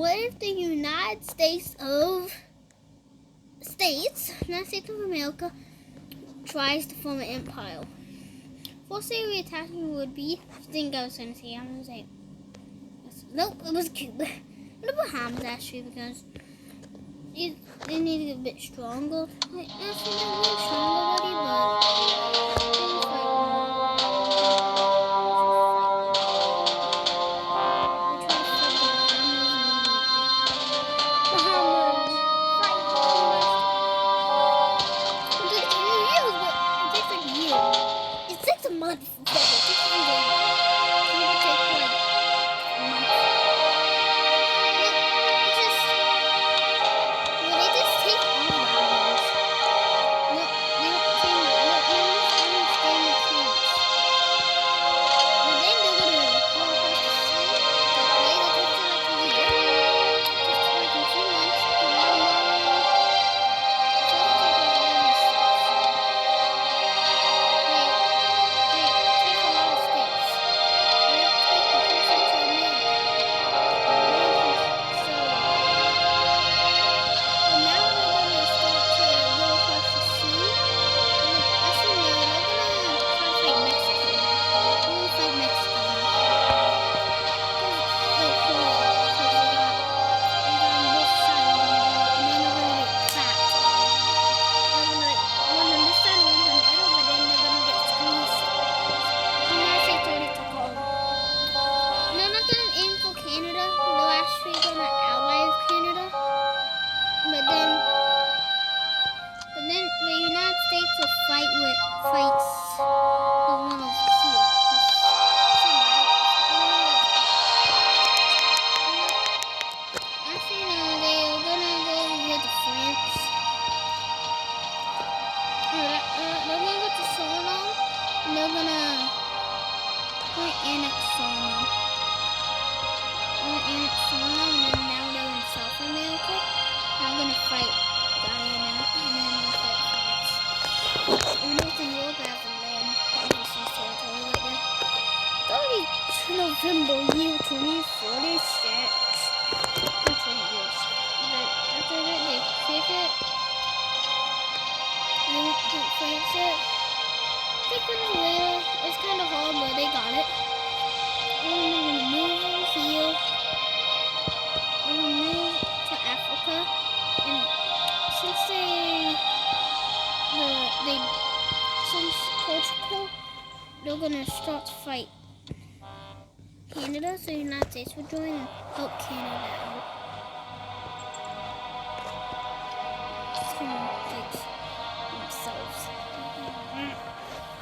what if the United States, of America, tries to form an empire? First thing we attack would be, I think I was going to say, I'm going to say, nope, it was Cuba. The Bahamas, actually, because they need to get a bit stronger. Like, actually, they're really strong already, November year 2046. After that, they fix it. And fix it. It's kind of hard, but they got it. And we're gonna move over here. We're gonna move to Africa. And since since Portugal, they're gonna start to fight Canada, so the United States will join and help Canada out. Themselves.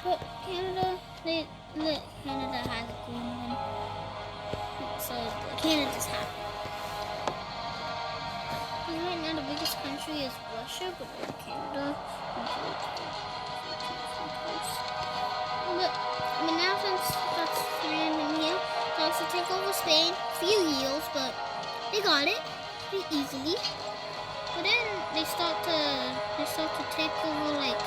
But Canada has a Greenland, so Canada's happy. Because right now the biggest country is Russia, but Canada. But now since that's random here, they also take over Spain. A few years, but they got it pretty easily. But then they start to take over like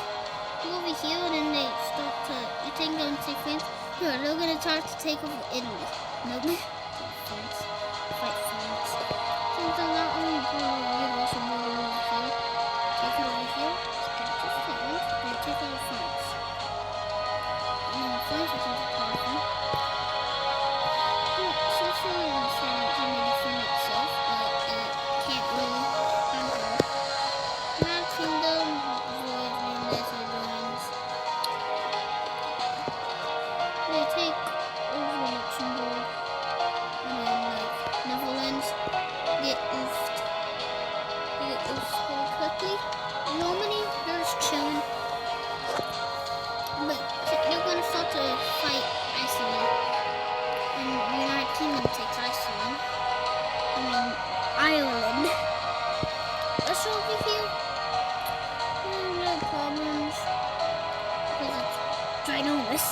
over here, and then they start to go and take France. Here, they're gonna try to take over Italy. Nope. France. Fight France. Since I'm not only also over here. Take it over here. Capture France. And take over France. And then France is also part of them. Switzerland and China can defend itself, but it can't really conquer. United Kingdom avoids the Netherlands. They take over Luxembourg, and then Netherlands get oofed. They get oofed very quickly. Germany, they're just chilling. But they're gonna start to fight Iceland. And the United Kingdom takes Iceland. Ireland. Russia over here. No problems. Because it's ginormous.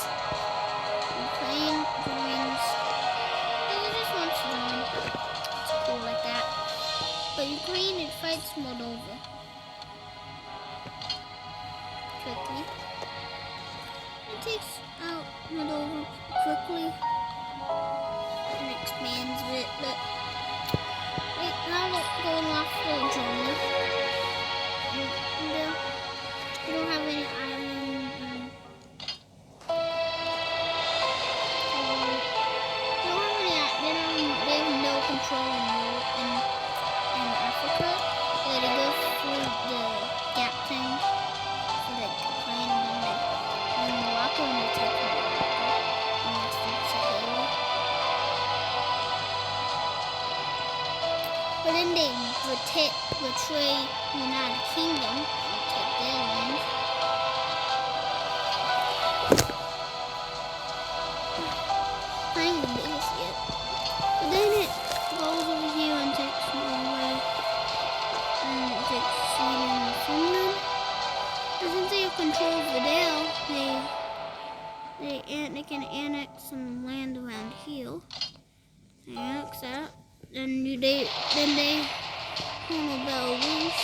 Ukraine joins. They just want to join. It's cool like that. But Ukraine, it fights Moldova. Quickly. It takes out Moldova quickly. And expands a bit, but But then they betray United Kingdom and take their land. Not even the biggest yet. But then it goes over here and takes Norway and it takes Sweden and Finland. And since they have control over there, they can annex some land around here. They annex that. Then they Belarus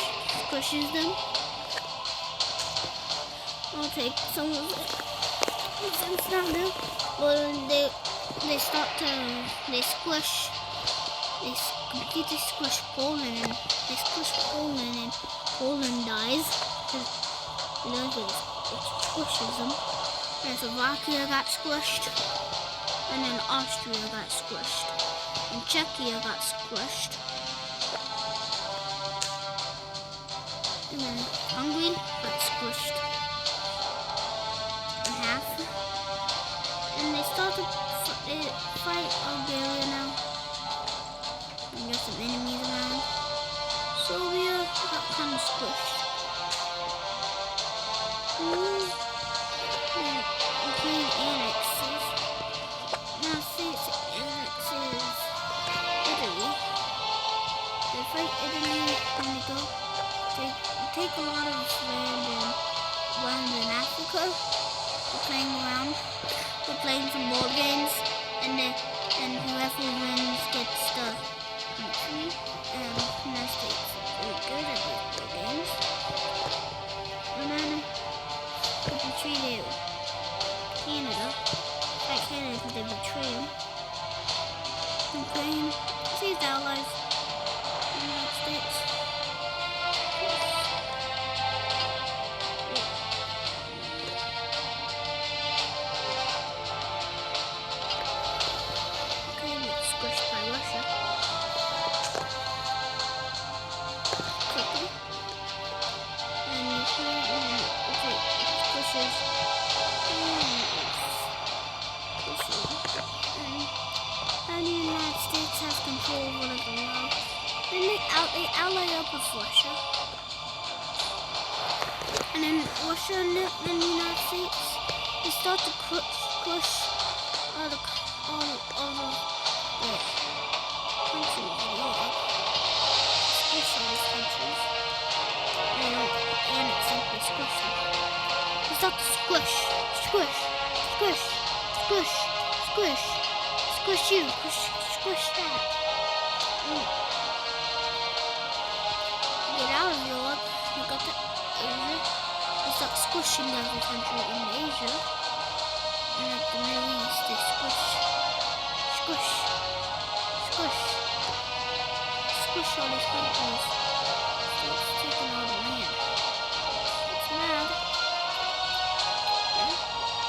squishes them. I'll take some of it. Since now there, but they start to completely squish Poland, and they squish Poland, and Poland dies because it squishes them. And Slovakia got squished, and then Austria got squished, and Czechia got squished, and then Hungary got squished in half. And they start to fight Bulgaria now. And there's some enemies around. Serbia got kind of squished. And Ukraine annexes. Now States annexes Italy. They fight Italy and they take a lot of land in Africa. They're playing around. We're playing some board games, and whoever wins gets the country. And the United States is really good at these board games. And then they betrayed Canada. Fight Canada because they betray them. Ukraine sees allies. The United States. And the United States has control over the world. Then they ally up with Russia. And then Russia and the United States, they start to crush all the countries in Europe. Squish all these countries. They don't annex them, they squish them. They start to squish, squish, squish, squish, squish, squish you, squish that. Get out of Europe, you got to Asia. They start squishing every country in Asia. And like the Middle East, they squish, squish, squish, squish all these countries. So it's taking all the land. It's mad.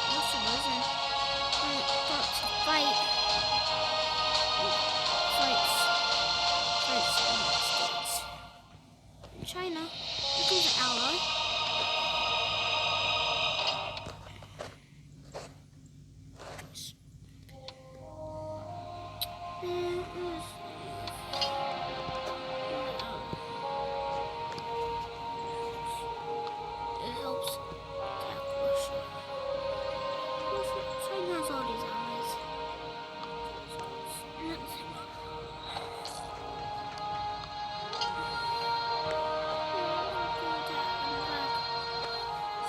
Russia doesn't. When it starts to fight, fights the United States. And China becomes an ally. It helps attack Russia. China has all these allies.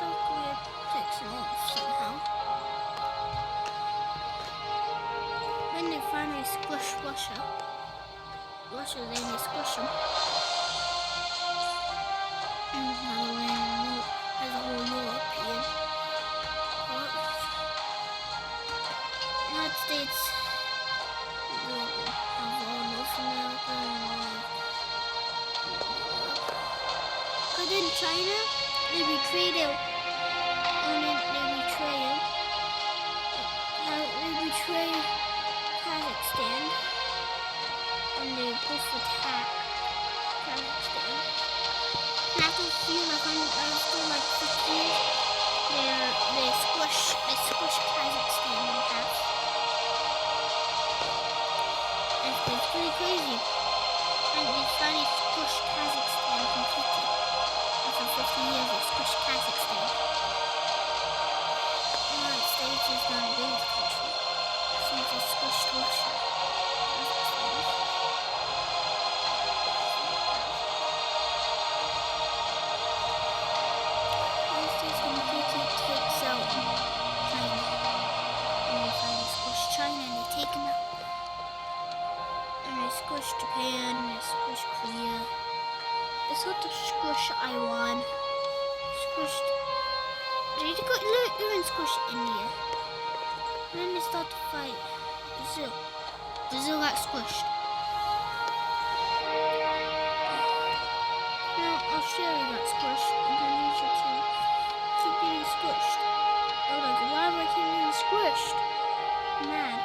South Korea takes them off somehow. Then they finally squish Russia. Russia, then they squish them. And now the land has a whole European part. United States will have all North America and all. But then China, they betray them. They betray Kazakhstan. And they both attack Kazakhstan. And after a few, after like 50 years, they squish Kazakhstan in half. It's pretty crazy. And It's not the squish I want. Squished. Did you go even squish India? And then they start to fight Brazil. Brazil got squished. Now Australia got squished. Indonesia too. Keep getting squished. They're like, why am I keep getting squished? Man.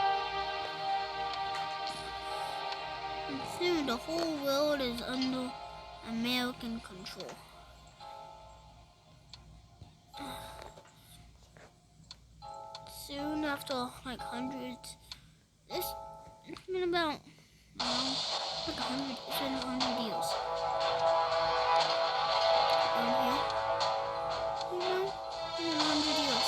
And soon the whole world is under American control. Soon after like hundreds, it's been about like 100 years. Here, you know, in 100 years.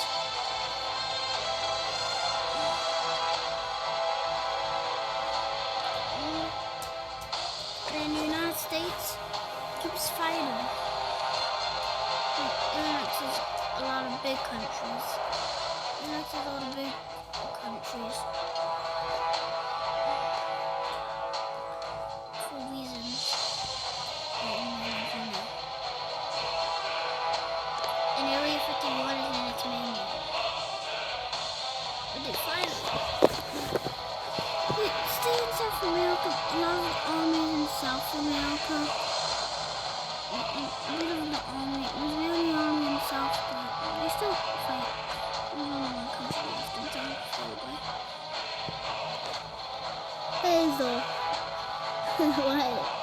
And the United States keeps fighting. There's a lot of big countries. There's a lot of big countries. For reasons that you never know. And Area 51 is in its mainland. But they finally. Stay in South America. A lot of armies in South America. A bit of the army. There's really army in South, but they still fight. There's only one country left in South, probably. Hazel. What?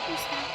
What's that?